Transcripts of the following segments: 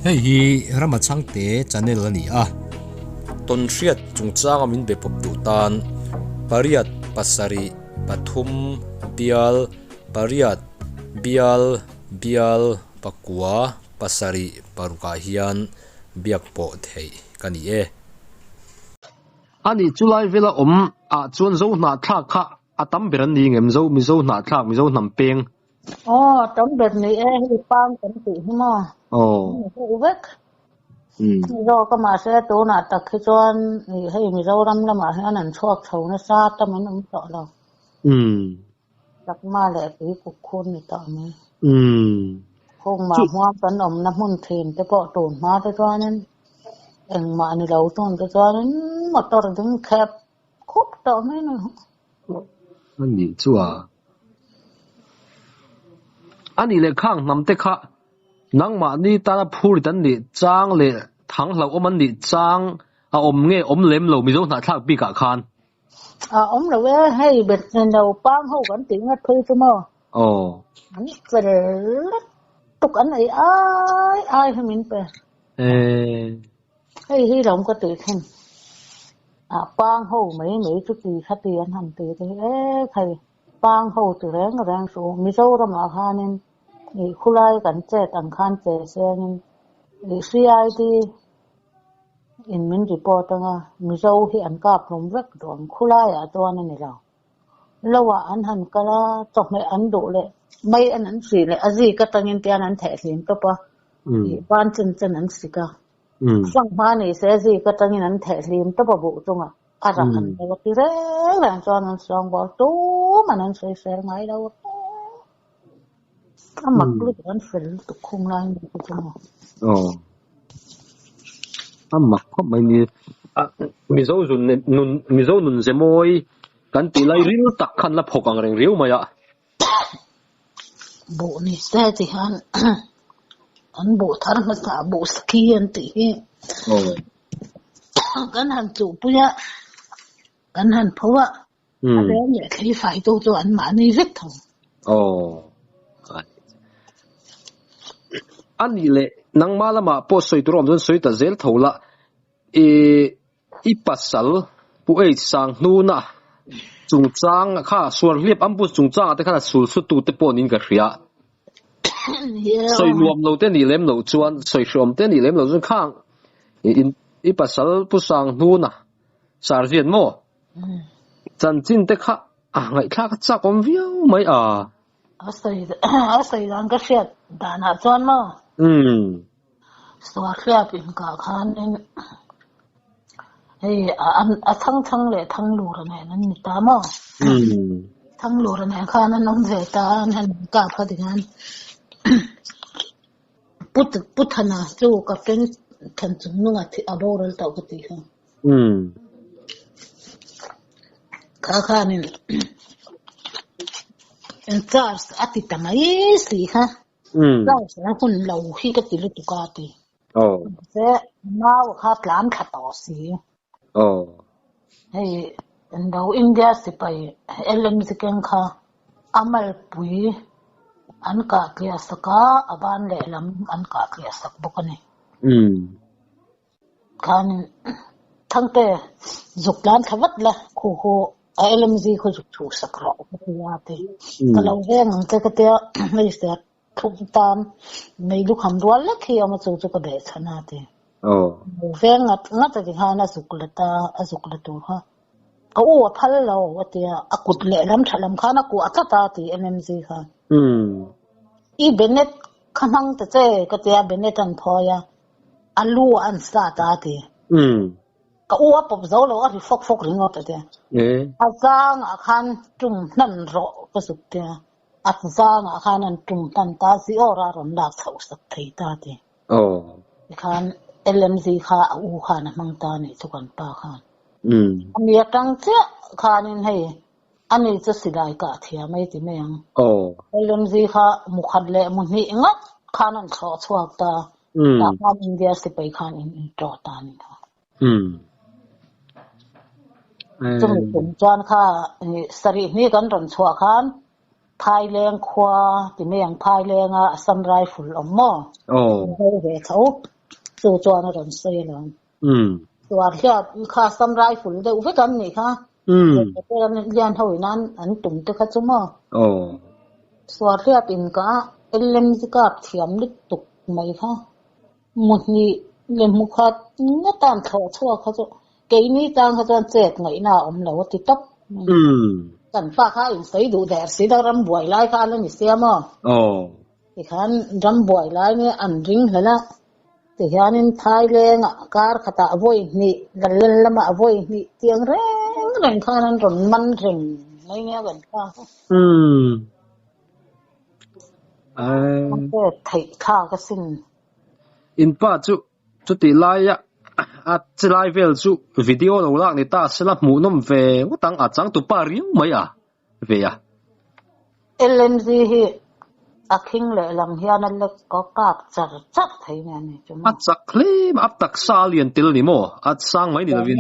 hei hi ramachang te channel ani a ton hriat chungchang amin be pop tu tan pariat pasari pathum bial pariat bial bial pakua pasari paruka hian biakpo thei kani e ani chulai vela a chuan zo na thla kha atam beran ni ngem zo mi zo na thla mi zo nam peng tấm biệt này em đi pang tấm tỷ mà cái vết rồi cái mà xe tố nạt đặc khi cho hay mình rau răm là mà hay nằm chuột thầu nó xa tâm nó không sợ đâu đặc mà lại cái cục khôn này tạo này không mà hoa tấn ẩm năm hôn thìn cái bộ tổn má cái cho nên em mà này lâu tổn cái cho nên một tờ đứng khép khúc tạo mấy nữa ani chua ani le khang nam te kha nang ma ni ta na phur tan ni chang le thang hlau om an ni chang a om nge om lem lo mi zo na thak pi ka khan ông là cái hay biệt đầu pang hậu vẫn tiếng ngắt thôi chứ mà anh phải tục anh ấy ai hay mình phải hay lòng có tự thân pang hậu mấy chút gì khác tiền hành tiền thì thầy pang hậu từ ráng số mi sâu ra mà khan nên khu lai cảnh trẻ tầng khan trẻ xe nên CID in min report nga mi sâu hi an kap rom vek dom khu lai to này nào lawa an han kala chok mai an do le mai an si le azi ka tangin tian an the thin to pa ban chen an sika sang ma ni se zi ka tangin an the thin to pa bu chunga ara an ne ti re ran chon an song bo tu man an se ngai đâu amak lu an fel tu khung lai ni chunga amak ko mai ni mi zo nun ze moi kan ti lai ril tak khan la phok ang reng riu maya bộ này xe thì hắn bộ thar mà sa bộ ski anh tí cái hắn chủ bây giờ cái hắn phô á anh ấy nhảy khi phải cho anh mà này rất thằng ani le nang mala ma po soi turom don soi ta zel thola i pasal pu ei sang nu na chung chang kha sual liep ambu chung chang te kha sul su tu te pon in ka ria soi luam lo te ni lem lo chuan soi shom te ni lem lo chuan khang in i pasal pu sang nu na sar vian mo chan chin te kha ngai kha ka cha kom viau mai asai dan ka shet dan ha chuan mo so khia pin ka khan nên thăng lệ thăng lù rồi này nó nhịp ta mà thăng lù rồi này khá nó nóng về ta nên cả phải thì anh bút thân à chú cả cái thân chúng nó thì ở đâu rồi tao cái gì không khá nên en charge atita mai si ha charge nó cũng lâu khi cái gì lúc tu cả thì sẽ mau khá plan khá to xí hey đâu India sẽ phải LMC keng kha amal pui an ka kya saka aban le lam an ka kya sak bokani khan thang te zuklan khawat la khu LMC khu zuk thu sak ro ya te kalau he nang te te mai se thuk tan mai lu kham dwal la khi ama chu ka be chana te ve ngat te hana sukulata azukulatu ha ko phal lo watia akut le lam thalam khana ku atata ti LMC kha I benet khanang te che ka tia benet an thoya alu an sa ta ti ka pop zo lo ri fok ringo te te azang akhan tum nan ro ka suk te azang akhan an tum tan ta si ora ron la thau sak thei ta ti khan LMC kha u khan mang ta ni chukan pa khan ami atang che khanin hei ani chu silai ka thia mai ti meng LMC kha mukhat le munhi ngat khanan kho chuak ta ta India se pai khan in to ta ni kha chung chen chan kha sari ni kan ron chuak khan พายแรงควาที่ไม่ยังพายแรงซัมไรฝุ่นอมมอเวเขาสู่จวนรันเซลล์ตัวเทียบค่าซัมไรฝุ่นเดี๋ยวไปกันนี่ค่ะเดี๋ยวเรียนเท่านั้นอันตุ่มตัวเขาจุ่มส่วนเทียบอินก็เล่มที่กับเทียมลึกตุกไหมค่ะหมดนี้เล่มมุขะนี่ตามเขาชั่วเขาจะเกี่ยนี้จางเขาจะเจ็ดไงน่ะอมแล้วที่ต๊อบกันป้าข้าอินใส่ดูแดดสีดำรำบวยไล่ข้าแล้วนี่เสียมั้งที่ขันรำบวยไล่เนี่ยอันริงเลยนะที่ขันไทยเลงการขตาบวยนี่กันเล่นละมาบวยนี่เตียงแรงข้านั้นรนมันเร่งไม่เงี้ยกันข้ามันก็ไถข้าก็สิ้นอินป้าจุติไล่จะไล่เวลจุวิดีโอเราลักนี่ตาสลับหมูน้ำเวว่าตั้งอาจังตุป้าเรียวไหมเวียLMZ คิงเลยลังเฮียนั่นเล็กก็กาดจัดไทยเนี่ยจุ๊มจักเลยอับตักซาเลียนติลนี่โม่สร้างไหมนี่ละวิน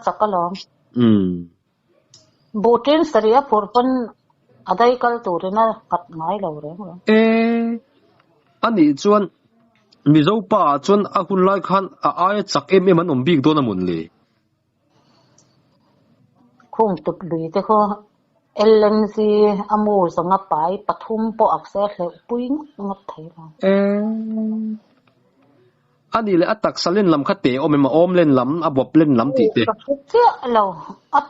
จักก็ลองบูตินสเรียพูดเป็นอะไรก็ตัวนี้นะกัดง่ายเราเลยอันนี้ชวนมีเจ้าป่าชวนอาคุณไล่ขันจักมันอมบีกตัวน้ำมันเลยคงตุบลีแต่ก็LMC อมูสงไปปทุมปออักเสบเลยปุ้ยงัดไทยเราอันนี้เลยตักสเล่นลำคัดเตะอมมาอมเล่นลำบบเล่นลำตีเตะเจ้าเรา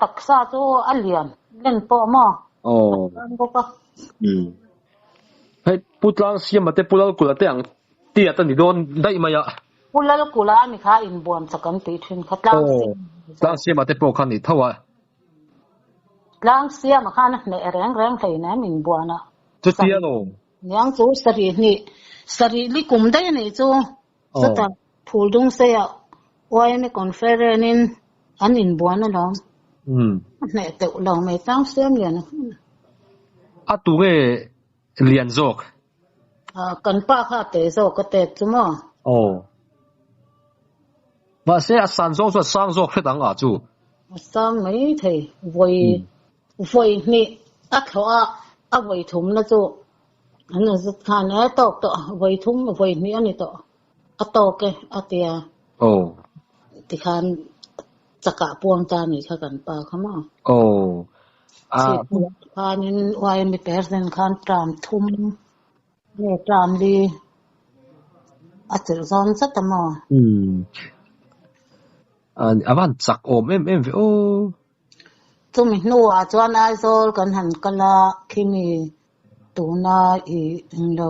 ตักซาโจอันเลียนเล่นปอมอให้พูดลางเสียมาแต่พูดแล้วกูละแต่ยังเตี้ยตันที่โดนได้ไหมพูดแล้วกูละนี่ค่ะอินบวนสักกันตีทิ้งคัดลางเสียมาแต่พวกคันนี้เท่าไหร่ลางเสียมาค่ะนะในแรงไทยนะอินบวนจะเตี้ยลงยังจูสรีนี่สรีลิกุมได้นี่จูสุดท้ายพูดตรงเสียว่าไม่คอนเฟอเรนซ์อันอินบวนนะลองเนี่ยแต่ลองไม่ตั้งเสียมเลยนะตัวเรียนโจกกันป้าค่ะเตะโจกก็เตะจุ๊มว่าเสียสันโจกส่วนสังโจกคือต่างจูสังไม่เท่วยนี่เขาวยทุ่มนะจูอันนั้นสุดท้ายเนี่ยตกตัววยทุ่มวยนี่อันนี้ตัวตกเกเตียที่ขันจักรพวงจานนี่ค่ะกันป้าเขามาพานินวายมีเปอร์เซ็นต์ขันตรามทุ่มเนี่ยตรามดีอาจจะซ้อนสักแต่มาวันจักโอมโอจุ่มหนูจวนไอโซลกันหันกันละคิมีตูน่าอีเรา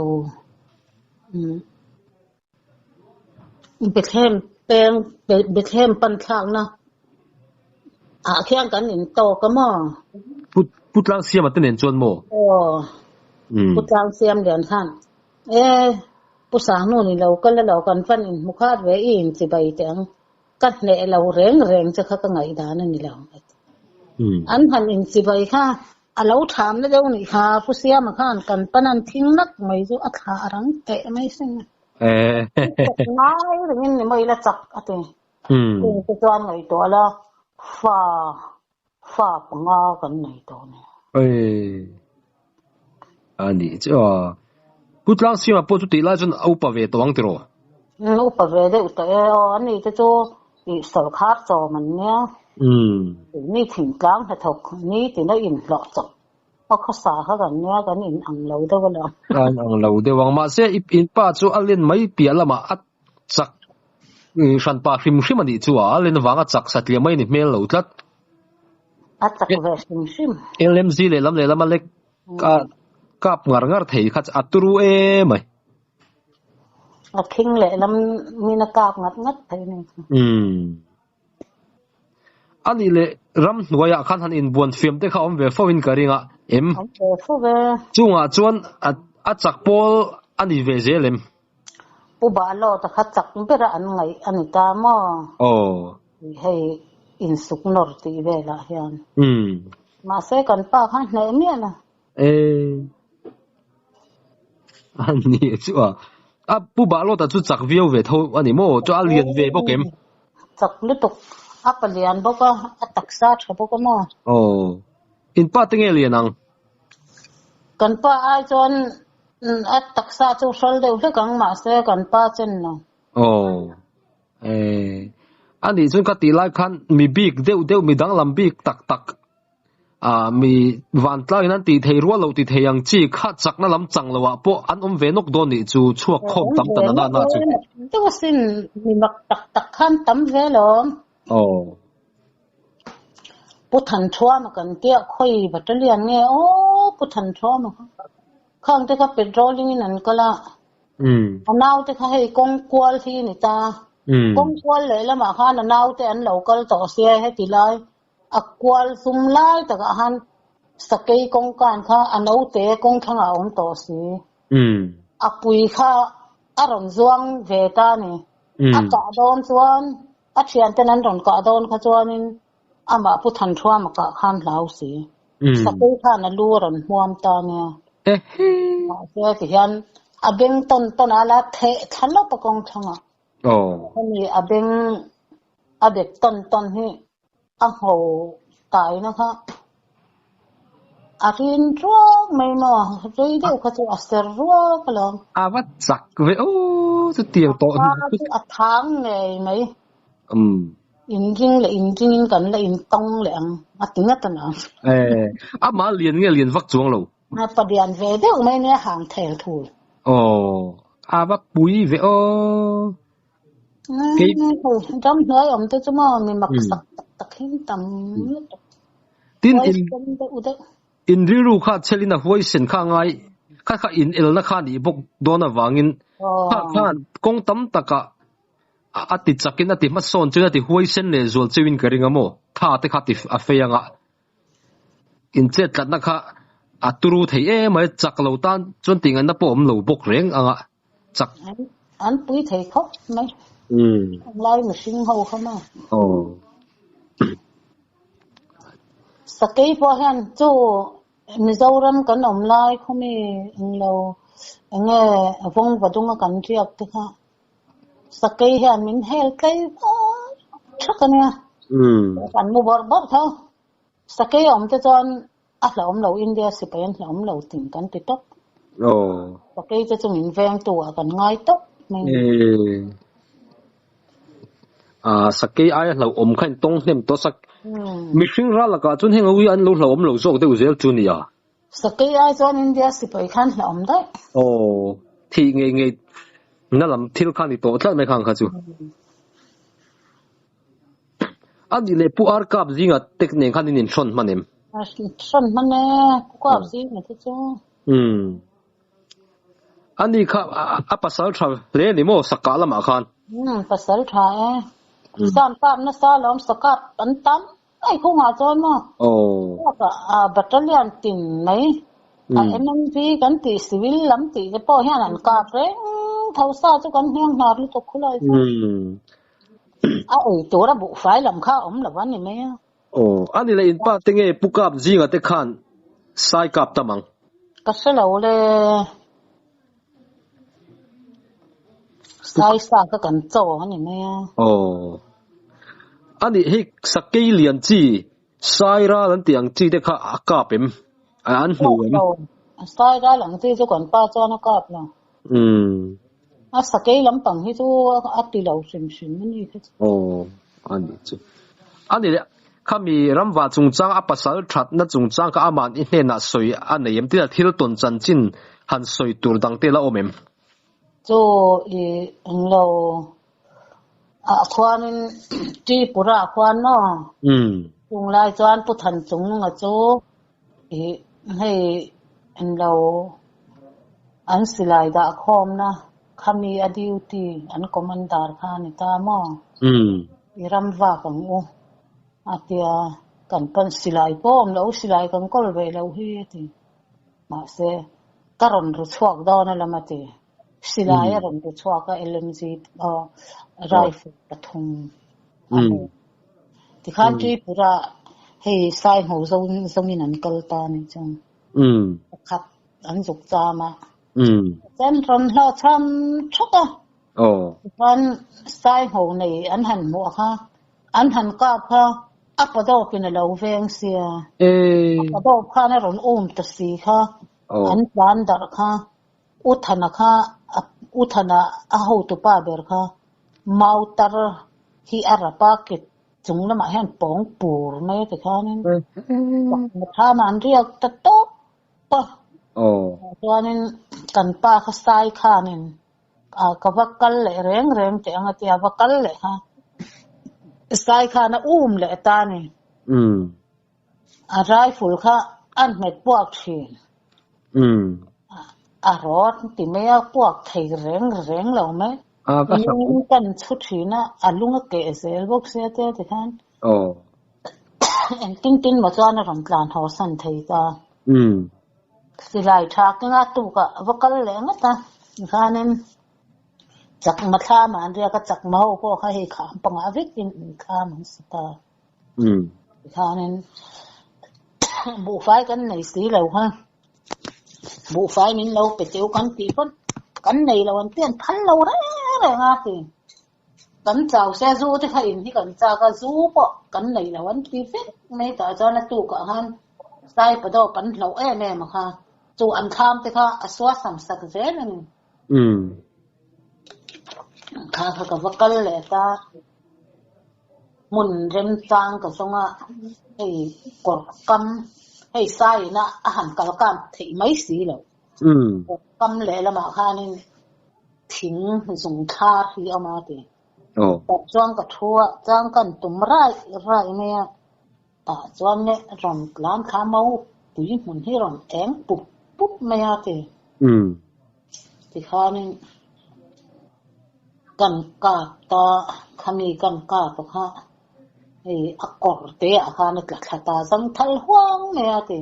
เบคแฮมเบคแฮมปันทางนะแข่งกันอินโตก็มั่งพูดลางเสียมาตั้งแต่จวนโมพูดลางเสียมเดือนขั้นผู้สาวนู่นนี่เราก็แล้วเรากันฟันอินมุขาดไว้อินสิใบแตงกัดเนี่ยเราแรงจะเข้ากันไงด้านนั่นนี่เราอันพันอินสิใบค่ะเราถามแล้วเดี๋ยวนี้ค่ะผู้เสียมาข้านกันปนันทิ้งนักไม่รู้อัฐารังเตะไม่สิ่งง่ายหรือยังไม่ละจักอะไรจะจวนไงตัวละฝ่าปังกันไงตัวเนี่ยอันนี้จ้าพูดล่างเสียมาพูดจุดที่ไล่จนอุปเวทวังติโรอุปเวทได้อุตอันนี้จะจูอีสารคัดจอมันเนี่ยนี่ถึงกลางให้ถกนี่ถึงได้อินหล่อจบเพราะเขาสาเขากันเนี่ยกันอินอังเราได้ก็แล้วอังเราได้วังมาเสียอินป้าจูอันเล่นไม่เปลี่ยนละมาอัดจักฉันป้าฟิมชิมันดีจูอันเล่นวังอัดจักสัตย์เลี้ยงไม่นี่เมลเราทัดอัดจักเวชิมชิมLMZ เลยลำมาเล็กกับงัดไทยขัดอัตรูไหมคิงเลยลำมีนักกาบงัดไทยนี่อันนี้เลยรำว่าอยากขันหันอินบวนฟิล์มที่เขาเอาไปฟ้องอินการิงจุงจวนอัดจักโพลอันนี้เวเจเลมปูบาโลแต่ขัดจักมันเป็นอันไงอันนี้ตามอ่ให้อินสุกนอร์ตีเวลาเฮียนมาเสกันป้าขันไหนเนี่ยนะอันนี้ชัวปูบาโลแต่จุดจักวิวเวทอันนี้โม่จะเลียนเวบกเกมจักลุตุกปเลียนบอกว่าตักซาชบอกว่ามั่งอินป้าตั้งเอเลียนัง กันป้าไอจนอัตตักษาจูชัลเดียวที่กังมาเสกันป้าเจนนะโอ้อันนี้ส่วนกติไลคันมีบิ๊กเดียวมีดังลำบิ๊กตักมีวันตลาดนั้นตีเทรัวเราตีเทยังจีขัดจักนั่นลำจังละวะพวกอันเวนกโดนนี่จูชั่วโคมตั้มตั้งนั่นน่าจูตัวสินมีมักตักขันตั้มเวลอมโอ้ปุถันชัวมากันเตี้ยค่อยบัตรเลียนเนี่ยโอ้ปุถันชัวมาข้างที่เขาเป็นโรลิ่งนั่นก็ละอันเอาที่เขาให้กงกวลที่นี่ตากงกวลเลยแล้วมาข้าอันเอาที่อันเราก็ต่อเสียให้ตีไลกวลซุ่มไล่แต่ก็หันสเกยกงการข้าอันเอาเตะกงข้างเอาต่อเสียปุยข้าอารมณ์ซ่วงเวตานี่กะโดนส่วนเชียนแต่นั้นโดนกะโดนข้าจวนนี่มาพุทธันชัวมากะข้ามเหลาสีสเกยข้านั่นรู้รอนห่วมตาเนี่ยเสียที่ยันเบงต้นอะไรเททันละปะกงช่างนี่เบงเด็กต้นที่โหตายนะคะรินรัวไม่มาเรื่องเดียวเขาจะเสียรัวก็ลองวัดจักเว้ยโอ้จะเตียวโตนี่ทางไงไหมอินจิงเลยอินจิงกันเลยอินตงเลยถึงนั่นนะมาเรียนเงี้ยเรียนวักจวงเราประเดี๋ยวเวเดียวไม่เนี่ยห่างเทลถูกว่าปุ๋ยเว้ยโอ้จำเนื้อผมจะมามีมักสักตักหินต่ำตินอินริรูข้าเชลินะหัวเส้นข้างไงข้าอินเอลนะข้านี่บกโดนวางินข้ากงตั้มตะกะติดจักรินติมาโซนจนติหัวเส้นเลยส่วนชีวินกระดิ่งโม่ท่าติข้าติเฟียงอินเจ็ดกันนะข้าตุรุเทียมาจักเหล่าตันจนติงันนับผมเหล่าบกเร่งจักอันปุ้ยเทียเขาไหมไล่มาชิงเขาเข้ามาสเกย์พอเห็นจู่มิโซรัมกันไล่เขามีเราเงี้ยวงประดุงกันเทียบที่ค่ะสเกย์เห็นมินเฮลเกย์ชักกันเนี่ยกันมูบอร์บอร์เขาสเกย์จะจนเราอินเดียสิไปเราติ่งกันติดต๊อกสเกย์จะมินแวงตัวกันง่ายต๊อกสเกย์เราขันตรงเนี่ยตัวสักมิชิงรัลก็จนเฮงเอาอันเราโซ่เดี๋ยวเสียจุนี่สเกย์จนอินเดียสิไปขันเราได้ที่เงี้ยนั่นลำที่เราขันที่โตถ้าไม่ขันข้าจูอันนี้เลยผู้อาร์กับจิงอ่ะเทคนิคขันนี่ชนมันเองชนมันเนี่ยผู้กับจิงที่จูอันนี้ข้าภาษาไทยเรียนนี่โม่สักกะละมาขันภาษาไทยสามตามนักศึกษาล้อมสกัดตั้มไอ้คงหาจนมาแล้วก็บัตรเรียนติ่งไหมMNP กันติสิวิลล้ำติจะพอเห็นอันกาเร่งเท่าซาจะกันเฮียงหาลุตกเลยตัวระบุไฟลำข้าหรือวันนี้ไหมอันนี้เลยป้าติงเอปุกับจีกับเตขันสายกับตะมังก็เสลาเลยสายสากกันโจ้อันนี้ไหมอันนี้ให้สเกลเลียนจีสายร้านเตียงจีเด็กข้าอากาศเป็นอันหูสายร้านหลังจีจะก่อนป้าจอนอากาศเนาะสเกลลำปังให้จูอัดตีเหล่าสิมมันนี่คืออันนี้จูอันนี้เนี่ยข้ามีรำว่าจงจ้างอัปสารชัดนั่นจงจ้างก็อามันอินเนน่ะสวยอันนี้ยังที่เราที่เราต้นจันจินหันสวยตัวดังเตละโอเมมจูเราควานจีปุระควานเนาะจงไล่จวนพุทธันจงงะจูให้เราอันสิไลดาคอมนะข้ามีอดีตที่อันคอมมานดาร์ข้านี่ตามอรำว่ากันอาเตียกันเป็นสิไลป้อมแล้วสิไลกันก็เลยเราเฮียที่มาเสการอนรู้ชวกดอนละมาที่สิไลรอนรู้ชวกก็LMGไรฟ์ปะทุงที่ข้าจีปุระให้สายหูทรงมีนันกลตานี่จังครับอันจุกจามาเส้นรอนเราทำชุกวันสายหูในอันหันหัวค่ะอันหันกับค่ะอัปโดเป็นเราเวงเสียอัปโดค่ะในรอนอุ้มตัดสีค่ะ อันบ้านดาร์ค่ะอุทนาค่ะอุทนาอาหูตุป้าเบอร์ค่ะมาอุตรที่อาราปากิจงละมาเห็นปองปูร์ไม่แต่ค่ะนี่มาทำอันเรียกตะโต๊ะปะตัวนี้กันป้าเขาใส่ค่ะนี่กับว่ากันเลยแรงแต่อันที่ว่ากันเลยค่ะใส่ค่ะนะเลยตานี่อะไรฝุ่นค่ะอันไม่ปวกชีรถที่ไม่เอาพวกไทยแรงแล้วไหมลุงกันชุดที่น่ะลุงก็เกะเซลบอกเสียเจ้าที่ท่านเอ็นติ้งมาจานรำกลางหัวสันไทยตาสิไลทักงั้นตุกะว่ากันเลยงั้นตาท่านนั้นจักมาท่ามันเรียกจักมาพวกให้ขามปังอาวิกินข้ามันสตาท่านนั้นบุไฟกันในสีเหลวฮะบุไฟนี้เราไปเจอกันตีพ้นกันในเราวันเตี้ยนพันเราได้งาตีกันเจ้าเสียจูที่เขาอินที่กันเจ้าก็จูปะกันในเราวันตีฟิตไม่แต่เจ้าหน้าตู้ก็หันใส่ประดอกกันเราแน่มาค่ะจูอันข้ามที่เขาสวดสัมสักเจนั่นค่ะเขาก็ว่ากันเลยตามุนเรมจางก็ส่งอ่ะไอ้กดกำให้ใส่นะอาหารกลางกันที่ไม่สีแล้วกำเลยละมาค่ะนี่ทิ้งส่งค่าที่เอามาตีแต่จ้องกับทั่วจ้างกันตุ่มไรเนี่ยจ้องเนี่ยรอนร้านค้าเมาปุ๋ยหมุนให้รอนแองปุ๊บไม่เอาตีที่ค่ะนี่กันกาตาขมีกันกาปะค่ะไอ้กอดเตะค่ะนี่กระตาสังทัลห่วงไม่เอาตี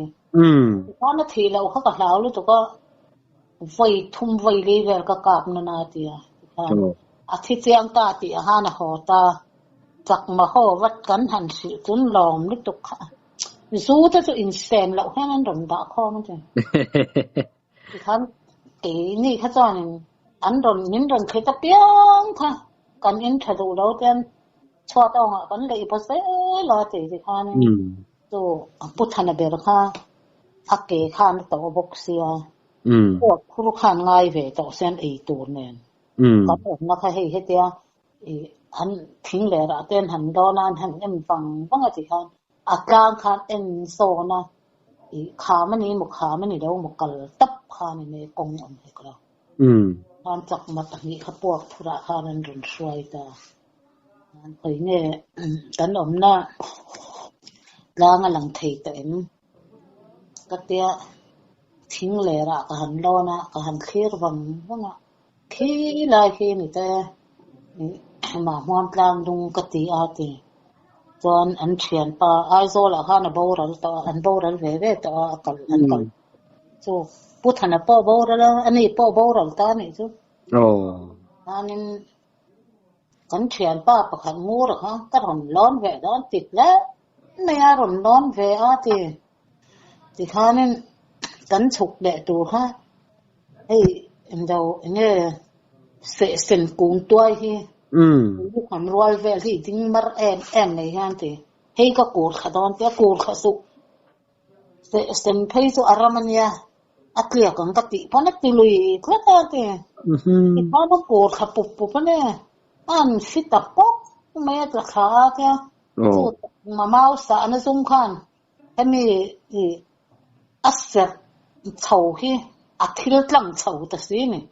ที่ค่ะนาทีเราเขาก็เหลาลูกตัวก็ไฟทุ่มไฟเลยเวลก็กาบนาทีอาทิตย์ยังตาตีอาหารหัวตาจักมาหัววัดกันหันสิจนหลอมลูกตัวค่ะสู้ถ้าจะอินเซนแล้วให้มันรำด่าข้อมันจ้ะที่ค่ะเก๋นี่ข้าจ้านี่อันรำนิ้นรำเคยตะเปียงค่ะกันอินถ้าดูแล้วกันชอบเอากันเลยพอเสร็จแล้วที่ค่ะนี่ตัวพุทธนาเบลค่ะอักเกค่ะนี่ตัวบกเสียพวกครูขันง่ายเวต่อเส้นไอตัวเนี่ยก็ผมนะคะให้เดียหันทิ้งเลยละเต้นหันดอนานหันเอ็มฟังบ้างอะไรกันอาการคันเอ็นโซนะขามันนี่หมกขามันนี่เดี๋ยวหมกกระตับขานี่ในกงอันนี้ก็แล้วการจักมาตั้งนี้เขาพวกธุระขานั้นรุนช่วยตาเคยเนี่ยกันอมน่ะล้างหลังไทยเต็มก็เดียทิ้งเลยละก็หันโลนะก็หันเคลียร์วังว่าไงคีลายคีนี่แต่มาหวานกลางดุงกติอาตีจนอันเชียนปาไอโซละข้านะบอรัลต่ออันบอรัลเว่ต่ออันกันจูพุทธนะป้อบอรัลอันนี้ป้อบอรัลตานี่จูอันนี้กันเชียนปาประคันงูหรอฮะก็ร้อนร้อนเว่ร้อนติดแล้วไม่อาร้อนร้อนเว่อาตีที่ข้านี่กันฉุกเดะตัวฮะไอ้เจ้าเนี่ยเส้นกุ้งตัวที่ลูกความรวยเวลี่ทิ้งมาแอนในงานที่ให้ก็กูดขดอนเตี้ยกูดขสุเส้นเพย์สุอารามันยาอักเลียกันกติพอนักติลุยคลัดอะไรที่พอนักกูดขปุบเนี่ยอันฟิตป๊อกไม่ตะขาเตี้ยสุดมาเมาสานซุ่มขันให้มีอัศจรรย์เฉาที่อาทิตย์หลังเฉาแต่สิเนี่ย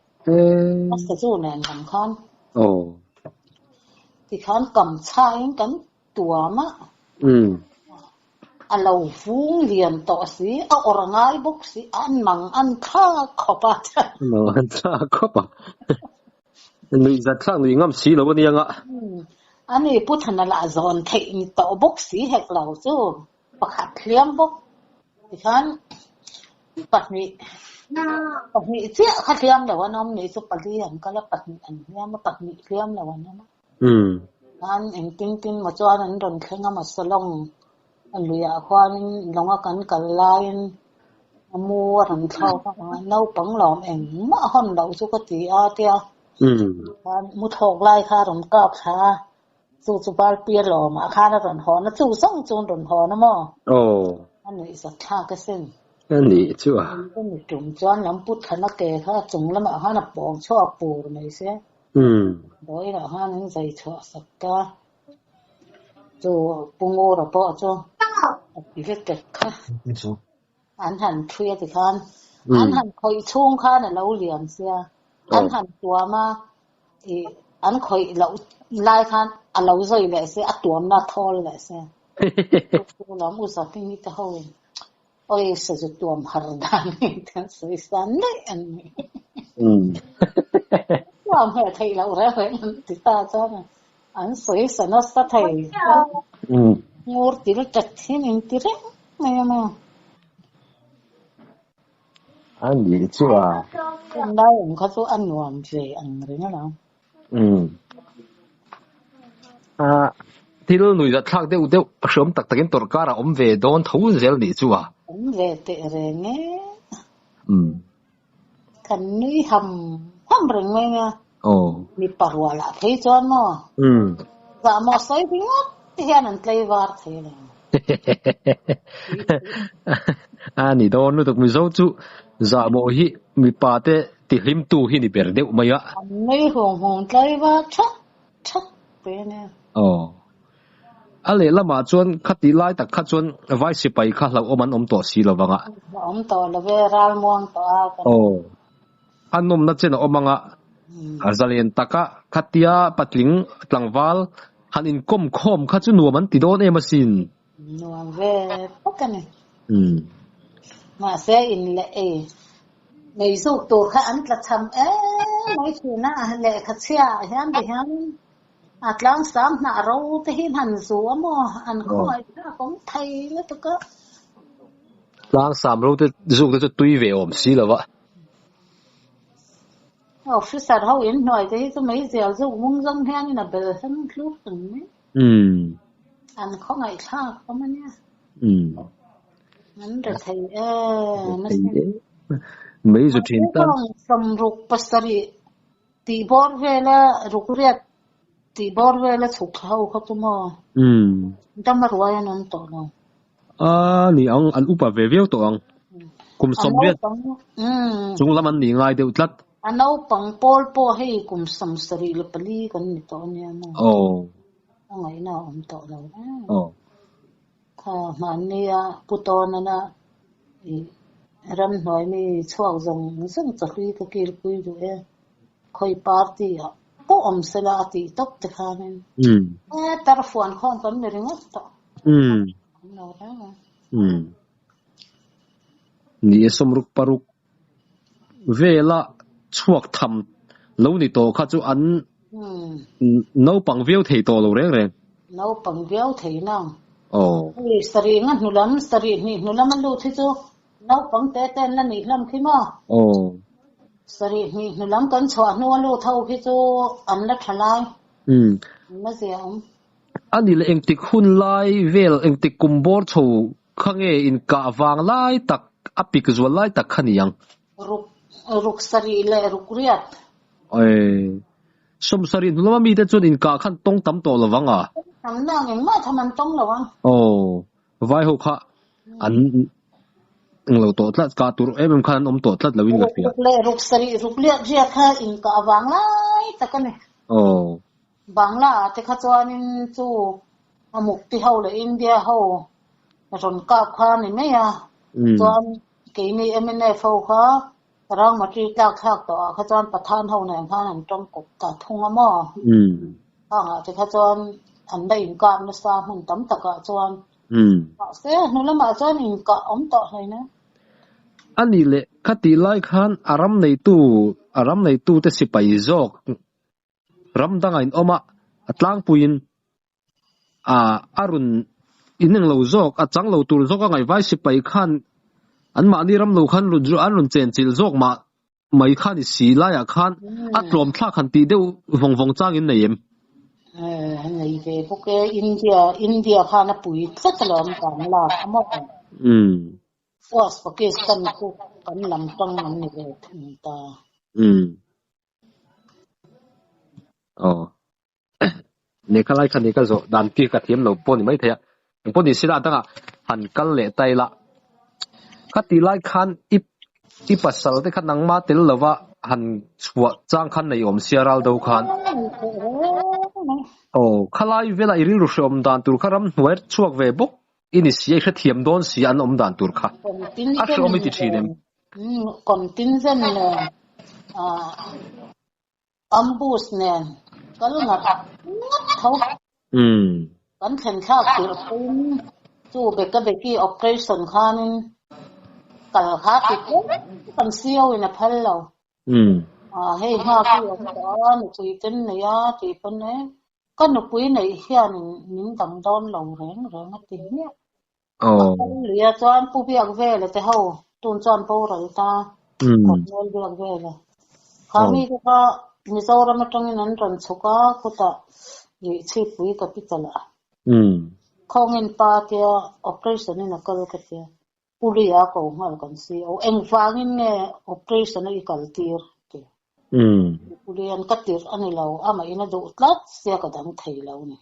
อัศจรรย์เนี่ยสำคัญที่ขันกำช้างกันตัวมะเราฟุ้งเรียนต่อสิเอาอรง่ายบุกสิอันมังอันข้าขอบาจ้ะอันข้าขอบานี่จะข้างนี่งั้มสีเราวันนี้ยังอ่ะอันนี้พุทธนาลาจอนเทนต่อบุกสีเหกเราจูประคัดเลี้ยมบุกที่ขันปัจจุบันเจ้าขัดเลี้ยมแต่ว่าน้องนี่สุปเลี้ยมก็แล้วปัจจุบันเลี้ยมมาปัจจุบันเลี้ยมแล้ววันนั้นอันเองติ้งมาจวนนั้นโดนเครื่องมาสลงอันเลียควานลงกันกันลายมัวทั้งเท่าเล่าปังหลอมเองมาห่อนเราสุกติอาเตียมุทอกลายค่ะรำกาบค่ะสู่สุบาลเปียหล่อมาค่ะแล้วรอนหอนะสู่ซ่องจูนรอนหอนะมั่วอันนี้สักข้าก็เส้น你就啊，你种砖人不疼那给他种了嘛，他那帮错补那些，所以了他能在错什个，就不我了不就，一个给看，安很吹的看，安很可以冲看的老脸些，安很多嘛，安可以老来看，啊老热那些，啊多那拖那些，我老母说听你的好诶。Oi sesuatu hardani dan suisan ni. Wah, saya thấy là orang orang kita tu, an suisan nó sẽ thấy. Ngor tiru cacing intirin, macam. Anh gì chứ à? Anh đâu cũng có số anh làm gì anh rồi đó. Thì nó nuôi ra thác đều đều sớm tắc cái tổ cá là về đón thấu dễ gì chứ à? Về tệ rồi nghe. Kan nuôi hầm rồi nghe. Ni parwa là thấy cho nó. Và mà say thì ngót thì anh lấy vào thế này. Ni đó nó được mình dâu chú, giờ mỗi hi mình bà thế thì lim tu hi ni bể đều mấy á. Nuôi hồng lấy vào chắc thế này. Ale lama chuan khati lai tak kha chuan vai sipai kha lo oman to si lo wanga to lo ve ral muang to a anom na chen omanga azalien taka khatia patling tlangwal hanin kom khom kha chu nuam an ti don e masin nuam ve pakane ma se in le e nei su to kha an tla tham mai chuna le kha chia hian de hian Atlang sam na rau te hin han zu mo an khoi na cũng thai le to ka lang sam rau te zu te tui ve om si lo wa officer hau in noi te to mai zel zu mung zong hian na bel han klu tung ni an kho ngai tha ko ma nya an de thai na mấy giờ trên tan from ruk pasari ti bor vela rukriat ti bor vela chukau kha tu mo damar wa yan to no ni ang upa ve ve to ang kum som riat chung laman ni ngai de utlat anau pang pol po hei kum sam sari le pali kan ni to nya mo ngai na to no kha mania puton na ram noi mi chuak zong zong chakri ka kir pui du e khoi party a po om sela ti top te khanen tar phone khon kan me ring to no ra ni somruk paruk vela chuak tham lo ni to kha chu an no pang veu thei to lo reng reng no pang veu thei na sari ngan nulam sari ni nulam lu thi chu no pang te ten la ni lam khi ma sari ni nulam kan chwa no lu thau khi chu an la thalai ma ziang ani le eng tik hun lai vel eng tik kumbor tho khange in ka wang lai tak apik zual lai tak khaniang ruk sari le ruk riat som sari nulam mi te chun in ka khan tong tam to lawanga tam na ngeng ma thaman tong lawang vai ho kha an lo to tlat ka tur em khan om to tlat lawin la fia le ruk sari ruk liat ria kha in ka wang lai takane bangla te kha chuanin chu amuk ti ho le india ho ron ka kha ni me ya chuan ke ni emne fo kha rang ma tri ka khak to kha chuan pathan ho na khan an tong kop ta thunga mo te kha chuan an dai in ka na sa hun tam taka chuan se nu lama chuan in ka om to hlai na ani le khati lai khan aram nei tu te sipai zok ram danga in oma atlang puin arun ineng lo zok achang lo tur zok ngai vai sipai khan an ma ni ram lo khan run an run chen chil zok ma mai khan si la ya khan atlom thla khan ti deu vong chang in neim nei ve poke india khana pui tlatlom kan la amo was poke san ko kan lam tang an ni ve ta ne khalai khan ne ka zo dan ti ka thiam lo pon mai thaya pon ni sila tanga han kal le tai la คัดตีไล่คันอีปัสสาวะที่คัดนังมาเตลละว่าหันชัวจ้างคันในอมเสียรัลดูคันโอ้ข้าไล่เวลาอิริรุชอมดานตุรคารำหน่วยช่วงเวบุกอินิเสียเทียมโดนเสียนอมดานตุรค่ะอัศวมิติชีเนมก่อนทิ้งเส้นเลยอัมบูสเนี่ยก็รู้นะเขากันเข็นข้าวกินจู่เบกก็เบกี้ออปเปอเรชั่นข้านึงกัลข้าติดกันเซียวในพันเราให้ห้าพี่อมตอนจุยเต็นเนี่ยจุยเป็นเนี่ยก็หนุปุยในเฮียนนิ่งดังดอนเราแรงมาตีเนี่ยเหลือจอนผู้เบียกเวเลยแต่เขาตูนจอนผู้ไรตาหมดเงินเบียกเวเลยข้ามีก็มิโซรามาตรงนั้นรันสุก้าก็ตะยิ่งชีปุยกับพิจารณาเขาเงินปาเตียออปเปอเรชั่นนี่นักก็เตียผู้เรียกเขาหัวกันสิเอาเอ็งฟังเนี่ยออปเปอเรชั่นนี่กัลตีร์ผู้เรียนกัดตีร์อันนี้เราไม่อินดูตลัดเสียกระดังไทยเราเนี่ย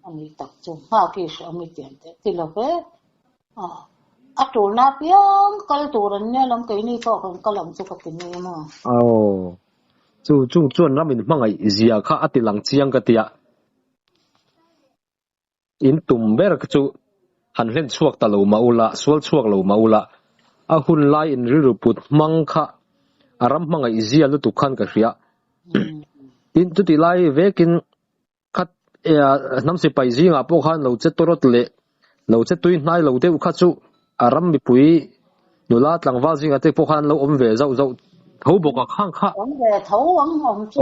อันนี้ตักจุ่มหากิจอเมริกันแต่ที่เราไปอัตโตนับยังกัลตัวเนี่ยลำกินนี่ก็กันกัลลำจุกกินเนี่ยมั้งจู่จวนน้ำมันมั่งไอ้เสียข้าอัติหลังเชียงกันเตียอินตุ่มเบรกจู่หันเล่นช่วงตะลุมาอุละสวลช่วงลุมาอุละหุ่นไล่อินริรุปุดมังค่ะอารมณ์มั่งไอ้เสียลุตุขันกันเสียอินตุติไล่เวกินคัดน้ำสิไปซิงอ่ะพวกเขาเราจะตัวรถเละเราจะตุยนายเราเดี๋ยวคัดจู่อารมณ์มีปุยดูลาดหลังว่าซิงอ่ะที่พวกเขาเราอมเวเจ้าเขาบอกว่าข้างข้าเขาหวังหอมจุ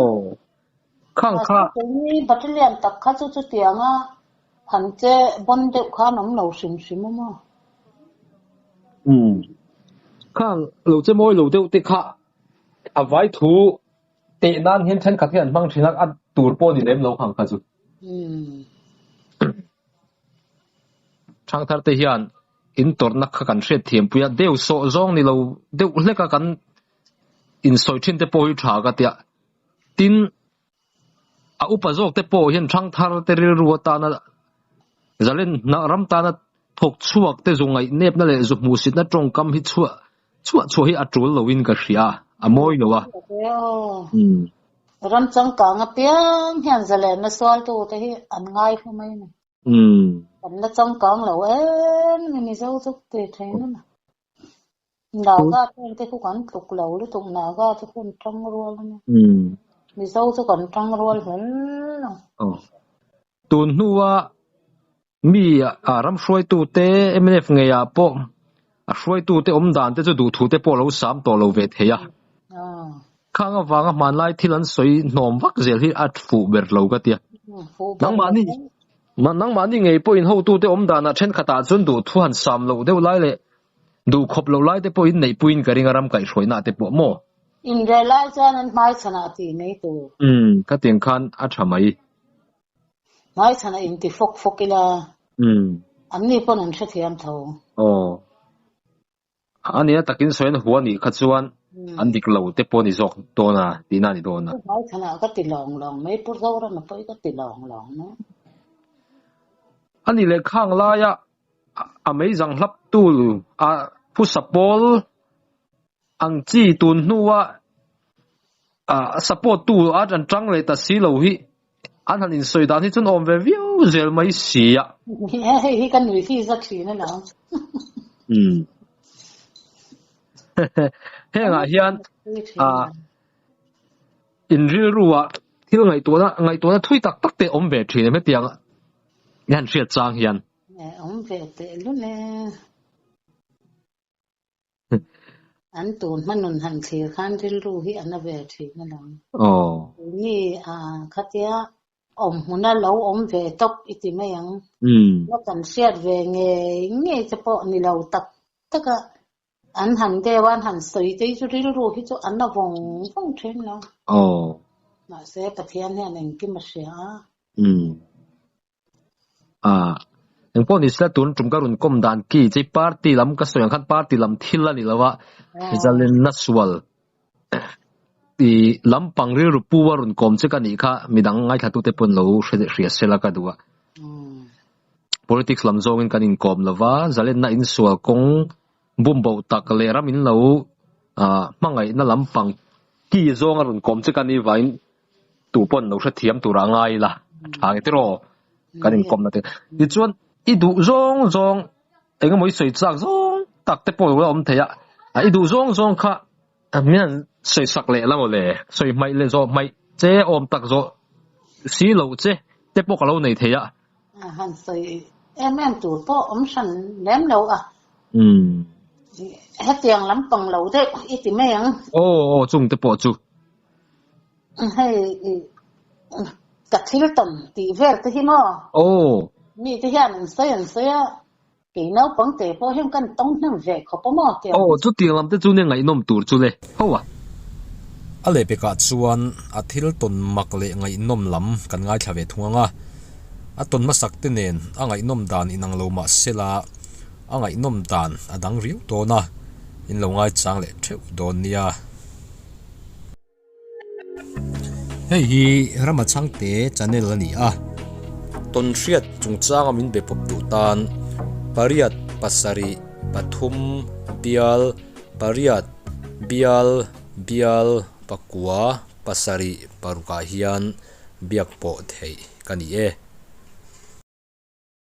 ข้างข้าตรงนี้บัตรเลียนตักข้าจุดเตียงอ่ะหันเจ้บนเด็กข้าน้องเราสิมมั้งข้างเราจะมวยเราเดี๋ยวติข้าเอาไว้ถูเตะนั่นเห็นฉันขัดกันบางทีนักอัดตูดโป้นี่เล่มเราข้างข้าจุช่างทัดเทียนอินตอร์นักขันเสียเทียมปุยเดี๋ยวโซ่ซองนี่เราเดี๋ยวเล็กกันอินสอยทินเตโปฮิชากันเตียตินอุปโภคเตโปเห็นช่างทาร์เตริรัวตานะจะเล่นนักรำตานะถกชัวเตจงไงเนบนั่นแหละจุมูสิตนะจงกำฮิชัวให้อัจฉริยะวินกันเสียมวยเนาะรำจังกังเปียงเห็นจะเล่นนะสวลตัวแต่อันง่ายขึ้นไหมเนี่ยอันนั้นจังกังแล้วไม่มีเจ้าทุกเตะเทนนั่นดาวก็เป็นที่ผู้กันตกเหลวหรือตกหนาก็ที่คนจังรัวเลยเนี่ยมีเจ้าทุกคนจังรัวเห็นตุนหัวมีรำช่วยตัวเตะไม่ได้ไงอ่ะพอช่วยตัวเตะดานเตะจะดูถูเตะพอเรา3ตัวเราเวทเฮียข้างฟังมันไล่ที่นั้นสวยหนอมวักเสียที่อัดฟูเบอร์เราก็เตียนังมันนี่ไงพออินหัวตัวเตะดานนะเช่นขตาจนดูทุหัน3เราเดี๋ยวไล่เลยดูขบเราไล่เตะพออินในปุ่นกระดิ่งรำไก่ช่วยน่าเตะพอโม่อินเดลไล่จานั้นไม่ชนะตีในตัวก็เตียงคันอัดทำไมไม่ชนะอินที่ฟกกีฬาอันนี้พอนั่นเสียมเท่าอันนี้ตะกินสวยหัวนี่ขัดส่วนอันดิกเราเตะพอนี่จอกตัวน่ะตีน่านี่ตัวน่ะไม่ชนะก็ติดหลงไม่พูดเท่านั้นนะไปก็ติดหลงนะอันนี้เลยข้างล่ายะไม่จังรับตู้ผู้สปอลอังจีตุนนัวสปอร์ตตู้อาจจะจังเลยแต่สีเหล่าฮีอันนั้นสวยดานที่จนอมเววิวเจลไม่เสียฮีกันวิธีสักทีนั่นแหละเฮ้ยไงยันอินรีรัวที่ไงตัวนั้นทุยตักเตะอมเวทีเนี่ยไม่เตียงยันเสียจางยันอมเวทีลุ้นเลยอันตูนมันนุนหันเสียขันที่รู้ที่อันนั้นเวทีนั่นแหละนี่ขัดยาหัวหน้าเราเวตบอีติไม่ยังแล้วกันเสียดเวงเงี้ยเฉพาะนี่เราตักก็อันหันเดวันหันสวยที่จุดที่รู้ที่จุดอันนั้นวงเทรนแล้วมาเสียประเทศเนี่ยหนึ่งกิมเสียอย่างพวกนี้สุดตุนจุ่มการุนก้มดานกี้ใจปาร์ตี้ลำก็สวยอย่างขั้นปาร์ตี้ลำทิลละนี่แล้วว่าจะเล่นนัสวลที่ลำปังเรือปูวารุนกอมเจ้ากันอีกค่ะมีดังไงถ้าตัวเตปนเราเสียเสละกันดูว่า politics ลำโจงกันอินกอมแล้วว่าจะเล่นน่าอินสวลกง bum bo tak le ramin lo mangai na lampang ki zong arun kom che kan i vain tu pon no sha thiam tu ra ngai la thang te ro kanin kom na te ti chuan i du zong enga moi soi chak zong tak te poi wa om theya i du zong kha mian soi sak le la mo le soi mai le zo mai che om tak zo si lo che te pok lo nei theya han soi em tu po om san lem lo hết tiền lắm bằng lẩu thế ít thì mấy ăn chung te po chu hay cả thil tầm thì về tới khi mà mi thì hiện xây cái nấu bằng tệ po hiện cần tông năm về khó bao mò tiền chu tiền làm te chu ne ngai nom tur chu le ho wa ale pe ka chuan a thil ton mak le ngai nom lam kan ngai thave thunga a ton ma sak te nen a ngai nom dan inang lo ma sela a ngai nom dan adang riu to na in lo ngai chang le theu don nia hei hi rama changte channel ani a ton hriat chung changa min be pop tu tan pariat pasari pathum bial pariat bial pakua pasari paruka hian biak po thei kani e